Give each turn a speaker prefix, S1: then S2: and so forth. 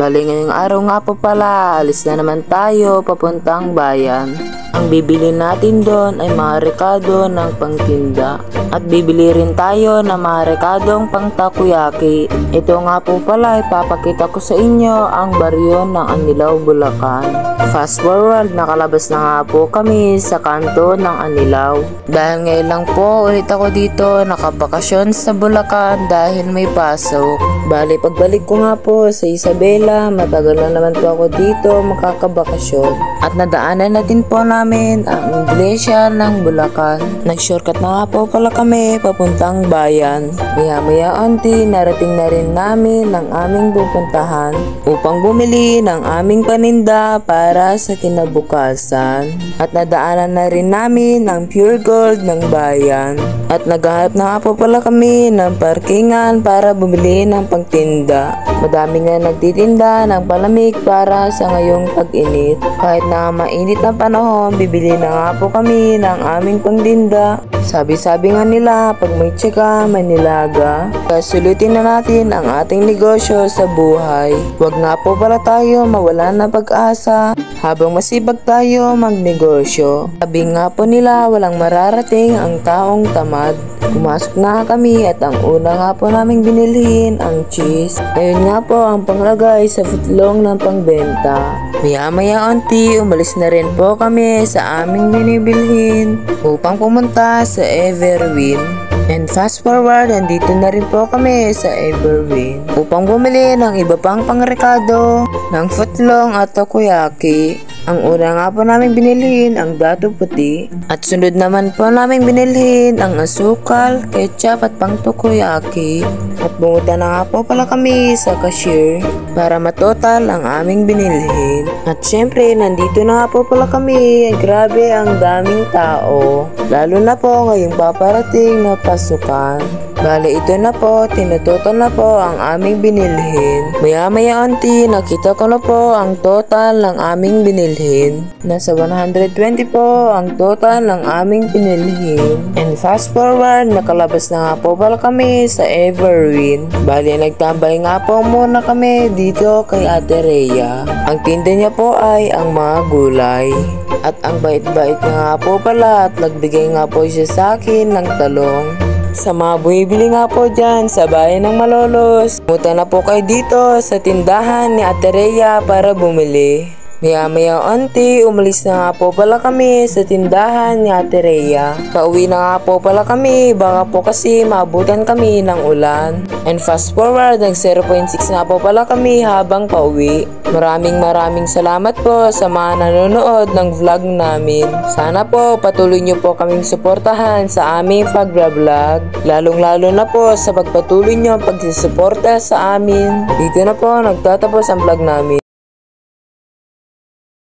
S1: Bali ngayong araw nga po pala, alis na naman tayo papuntang bayan. Ang bibili natin doon ay mga rekado ng pangtinda. At bibili rin tayo ng mga rekadong pang takoyaki. Ito nga po pala, ipapakita ko sa inyo ang baryo ng Anilao, Bulacan. Fast forward, nakalabas na nga po kami sa kanto ng Anilao. Dahil ngayon lang po ulit ako dito nakabakasyon sa Bulacan dahil may pasok. Bali pagbalik ko nga po sa Isabela, matagal na naman po ako dito makakabakasyon. At nadaanan na din po namin ang iglesia ng Bulacan. Nag-shortcut na nga po pala kami papuntang bayan. Maya-maya onti narating na rin namin ang aming pupuntahan upang bumili ng aming paninda para sa kinabukasan. At nadaanan na rin namin ang Pure Gold ng bayan. At naghahanap na nga po pala kami ng parkingan para bumili ng pagtinda. Madami nga nagtitinda ng palamig para sa ngayong tag-init. Kahit na mainit na panahon, bibili na nga po kami ng aming pangtinda. Sabi-sabi nga nila, pag may tsaga, may nilaga. Kaya sulutin na natin ang ating negosyo sa buhay. Huwag nga po pala tayo mawala na pag-asa habang masibag tayo magnegosyo. Sabi nga po nila, walang mararating ang taong tamad. Pumasok na kami at ang una nga po naming binilhin ang cheese. Ayun nga po ang panglagay sa footlong ng pangbenta. Maya-maya onti, umalis na rin po kami sa aming binibilhin upang pumunta sa Everwin. And fast forward, nandito na rin po kami sa Everwin upang bumili ng iba pang pangrekado ng footlong at takoyaki. Ang una nga po namin binilhin ang dato puti at sunod naman po namin binilhin ang asukal, ketchup at pang takoyaki. At bumunta na nga po pala kami sa cashier para matotal ang aming binilhin. At syempre nandito na nga po pala kami. Grabe ang daming tao, lalo na po ngayong paparating na pasukan. Bale ito na po, tinutotal na po ang aming binilhin. Maya-maya onti, nakita ko na po ang total ng aming binilhin. Nasa 120 po ang total ng aming binilhin. And fast forward, nakalabas na nga po pala kami sa Everwin. Bale nagtambay nga po muna kami dito kay Ate Rhea. Ang tinda niya po ay ang mga gulay. At ang bait-bait niya nga po pala at nagbigay nga po siya sa akin ng talong. Sa mga bumibili nga po dyan sa bayan ng Malolos, pumunta na po kayo dito sa tindahan ni Ate Rhea para bumili. Maya-maya onti, umalis na nga po pala kami sa tindahan ni Ate Rhea. Pauwi na nga po pala kami, baka po kasi maabutan kami ng ulan. And fast forward, nag 0.6 nga po pala kami habang pauwi. Maraming salamat po sa mga nanonood ng vlog namin. Sana po patuloy nyo po kaming suportahan sa aming pag-vlog. Lalong-lalo na po sa pagpatuloy nyo pagsusuporta sa amin. Dito na po nagtatapos ang vlog namin.